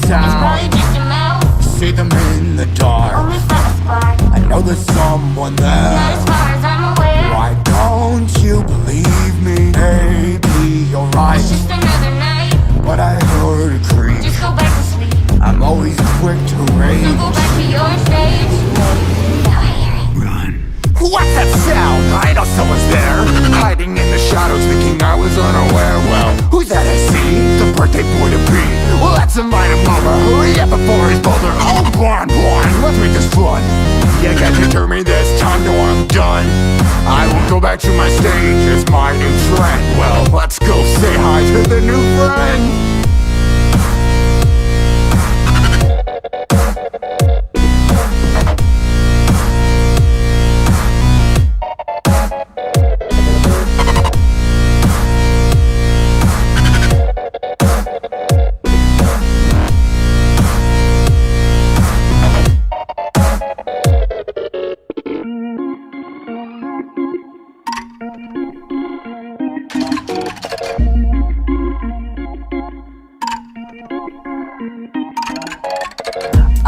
sound. See them in the dark. I know there's someone there. Why don't you believe me? Maybe you're right, but I heard a creak. Just go back to sleep. I'm always quick to rage. So go back to your stage. Now I hear it. Run. What's that sound? I know someone's there, hiding in the shadows, thinking I was unaware. Well, who's that I see? The birthday boy to be. Well, let's invite him over. Hurry up before he's bolder. Oh, blind, let's make this fun. You can't deter me this time, no, I'm done. I will go back to my stage, it's my new trend. Well, let's go say hi to the new friend.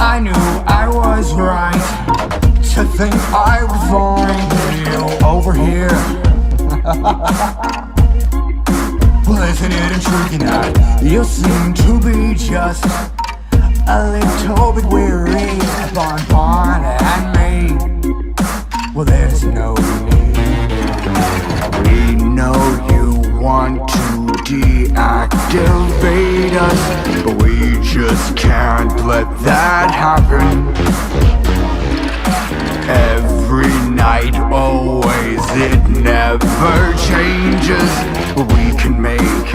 I knew I was right to think I would find you over here. Well, isn't it intriguing that you seem to be just a little bit weary of Bon and me? Well, there's no need. We know you want to deactivate us, but we just can't let that happen. Every night, always, it never changes. We can make